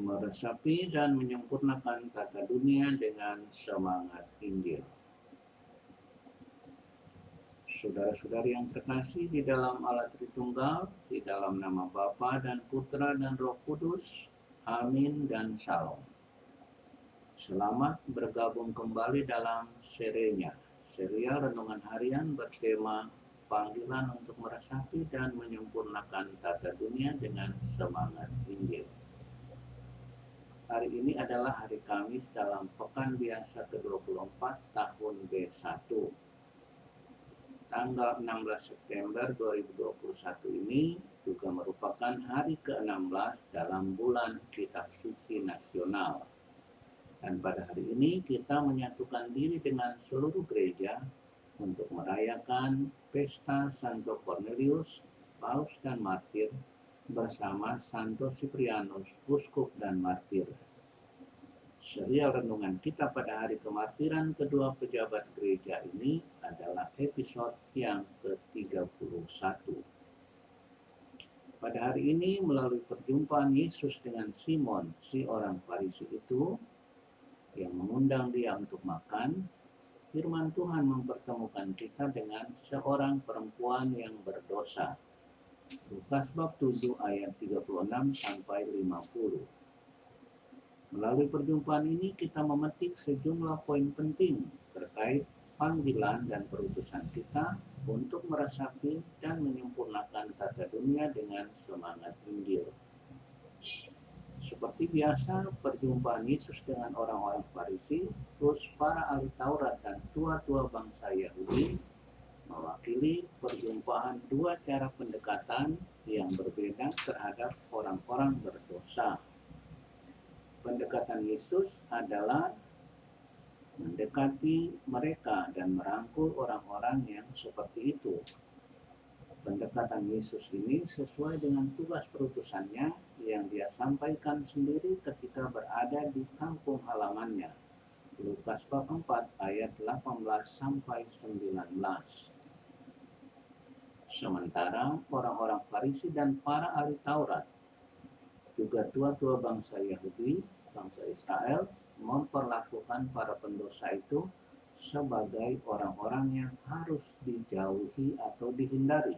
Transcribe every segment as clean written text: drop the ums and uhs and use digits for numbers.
meresapi dan menyempurnakan tata dunia dengan semangat Injil. Saudara-saudari yang terkasih di dalam Allah Tritunggal, di dalam nama Bapa dan Putra dan Roh Kudus, amin dan shalom. Selamat bergabung kembali dalam serinya, serial Renungan Harian bertema Panggilan untuk meresapi dan menyempurnakan tata dunia dengan semangat Injil. Hari ini adalah hari Kamis dalam Pekan Biasa ke-24 tahun B1. Tanggal 16 September 2021 ini juga merupakan hari ke-16 dalam bulan Kitab Suci Nasional. Dan pada hari ini kita menyatukan diri dengan seluruh gereja untuk merayakan pesta Santo Cornelius, Paus dan Martir bersama Santo Siprianus, Uskup dan Martir. Serial renungan kita pada hari kemartiran kedua pejabat gereja ini adalah episode yang ke-31. Pada hari ini melalui perjumpaan Yesus dengan Simon, si orang Farisi itu, yang mengundang dia untuk makan, firman Tuhan mempertemukan kita dengan seorang perempuan yang berdosa. Lukas bab 7 ayat 36 sampai 50. Melalui perjumpaan ini kita memetik sejumlah poin penting terkait panggilan dan perutusan kita untuk meresapi dan menyempurnakan tata dunia dengan semangat Injil. Seperti biasa, perjumpaan Yesus dengan orang-orang Farisi, plus para ahli Taurat dan tua-tua bangsa Yahudi, mewakili perjumpaan dua cara pendekatan yang berbeda terhadap orang-orang berdosa. Pendekatan Yesus adalah mendekati mereka dan merangkul orang-orang yang seperti itu. Pendekatan Yesus ini sesuai dengan tugas perutusannya yang dia sampaikan sendiri ketika berada di kampung halamannya. Lukas bab 4 ayat 18 sampai 19. Sementara orang-orang Farisi dan para ahli Taurat, juga tua-tua bangsa Yahudi, bangsa Israel, memperlakukan para pendosa itu sebagai orang-orang yang harus dijauhi atau dihindari.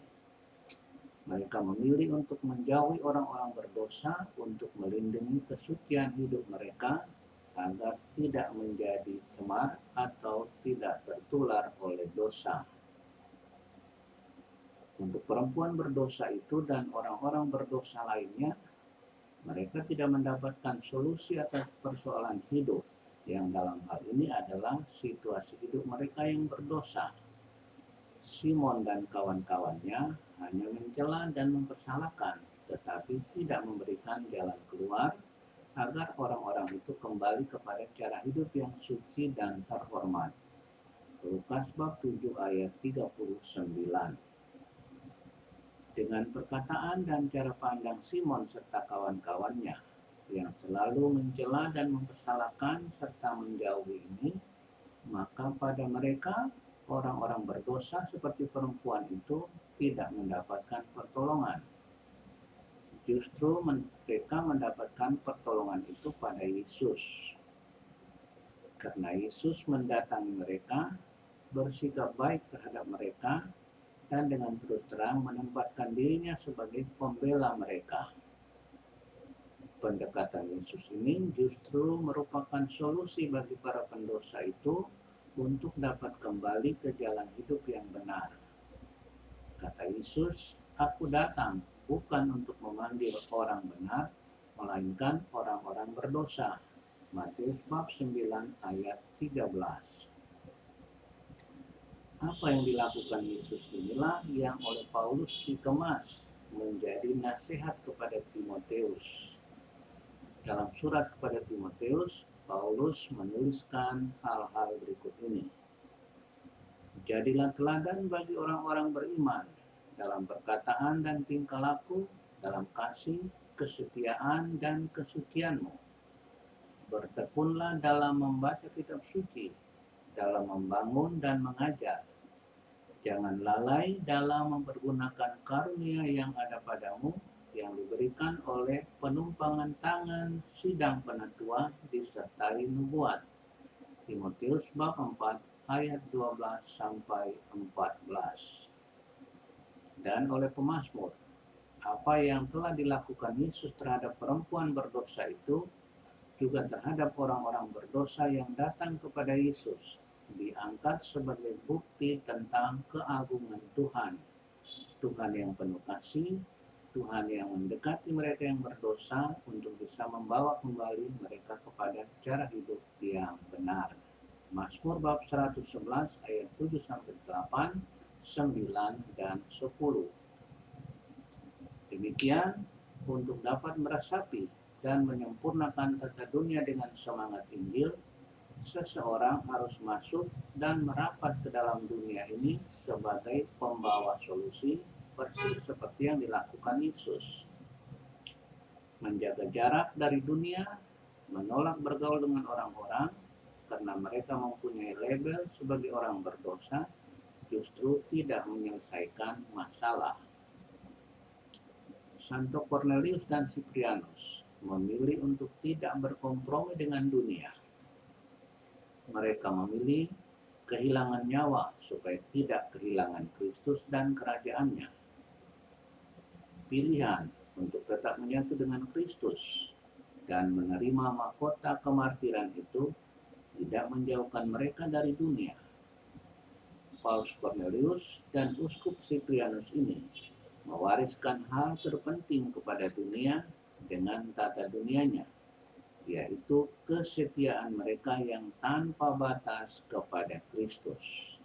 Mereka memilih untuk menjauhi orang-orang berdosa untuk melindungi kesucian hidup mereka agar tidak menjadi cemar atau tidak tertular oleh dosa. Untuk perempuan berdosa itu dan orang-orang berdosa lainnya, mereka tidak mendapatkan solusi atas persoalan hidup, yang dalam hal ini adalah situasi hidup mereka yang berdosa. Simon dan kawan-kawannya hanya mencela dan mempersalahkan, tetapi tidak memberikan jalan keluar agar orang-orang itu kembali kepada cara hidup yang suci dan terhormat. Lukas bab 7 ayat 39. Dengan perkataan dan cara pandang Simon serta kawan-kawannya yang selalu mencela dan mempersalahkan serta menjauhi ini, maka pada mereka orang-orang berdosa seperti perempuan itu tidak mendapatkan pertolongan. Justru mereka mendapatkan pertolongan itu pada Yesus. Karena Yesus mendatangi mereka, bersikap baik terhadap mereka, dan dengan terus terang menempatkan dirinya sebagai pembela mereka. Pendekatan Yesus ini justru merupakan solusi bagi para pendosa itu untuk dapat kembali ke jalan hidup yang benar. Kata Yesus, "Aku datang bukan untuk memanggil orang benar, melainkan orang-orang berdosa." Matius bab 9 ayat 13. Apa yang dilakukan Yesus inilah yang oleh Paulus dikemas menjadi nasihat kepada Timoteus. Dalam surat kepada Timoteus, Paulus menuliskan hal-hal berikut ini. Jadilah teladan bagi orang-orang beriman dalam perkataan dan tingkah laku, dalam kasih, kesetiaan, dan kesucianmu. Bertekunlah dalam membaca kitab suci, dalam membangun dan mengajar. Jangan lalai dalam mempergunakan karunia yang ada padamu, yang diberikan dinyatakan oleh penumpangan tangan sidang penatua disertai nubuat. Timotius bab 4 ayat 12 sampai 14. Dan oleh pemazmur, apa yang telah dilakukan Yesus terhadap perempuan berdosa itu juga terhadap orang-orang berdosa yang datang kepada Yesus diangkat sebagai bukti tentang keagungan Tuhan. Tuhan yang penuh kasih, Tuhan yang mendekati mereka yang berdosa untuk bisa membawa kembali mereka kepada cara hidup yang benar. Mazmur bab 111 ayat 7 sampai 8, 9 dan 10. Demikian, untuk dapat meresapi dan menyempurnakan tata dunia dengan semangat Injil, seseorang harus masuk dan merapat ke dalam dunia ini sebagai pembawa solusi, persis seperti yang dilakukan Yesus. Menjaga jarak dari dunia, menolak bergaul dengan orang-orang karena mereka mempunyai label sebagai orang berdosa, justru tidak menyelesaikan masalah. Santo Cornelius dan Cyprianus memilih untuk tidak berkompromi dengan dunia. Mereka memilih kehilangan nyawa supaya tidak kehilangan Kristus dan kerajaannya. Pilihan untuk tetap menyatu dengan Kristus dan menerima mahkota kemartiran itu tidak menjauhkan mereka dari dunia. Paus Cornelius dan Uskup Cyprianus ini mewariskan hal terpenting kepada dunia dengan tata dunianya, yaitu kesetiaan mereka yang tanpa batas kepada Kristus.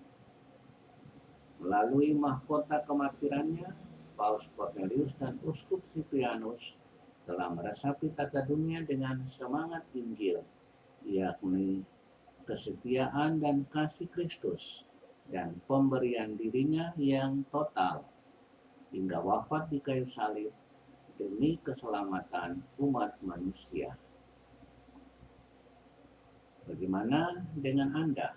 Melalui mahkota kemartirannya, Paus Cornelius dan Uskup Cyprianus telah meresapi tata dunia dengan semangat Injil, yakni kesetiaan dan kasih Kristus dan pemberian dirinya yang total hingga wafat di kayu salib demi keselamatan umat manusia. Bagaimana dengan Anda?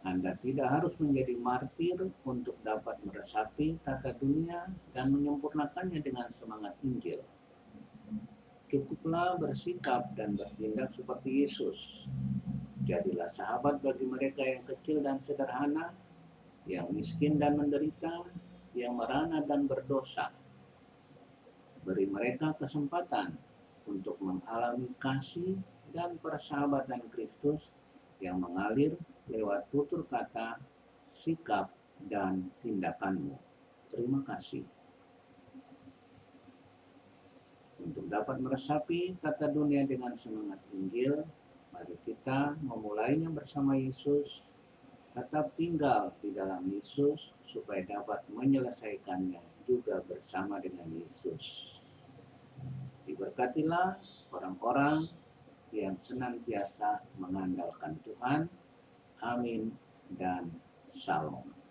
Anda tidak harus menjadi martir untuk dapat meresapi tata dunia dan menyempurnakannya dengan semangat Injil. Cukuplah bersikap dan bertindak seperti Yesus. Jadilah sahabat bagi mereka yang kecil dan sederhana, yang miskin dan menderita, yang merana dan berdosa. Beri mereka kesempatan untuk mengalami kasih dan persahabatan Kristus yang mengalir lewat tutur kata, sikap, dan tindakanmu. Terima kasih. Untuk dapat meresapi tata dunia dengan semangat Injil, mari kita memulainya bersama Yesus, tetap tinggal di dalam Yesus supaya dapat menyelesaikannya juga bersama dengan Yesus. Diberkatilah orang-orang yang senantiasa mengandalkan Tuhan. Amin dan Shalom.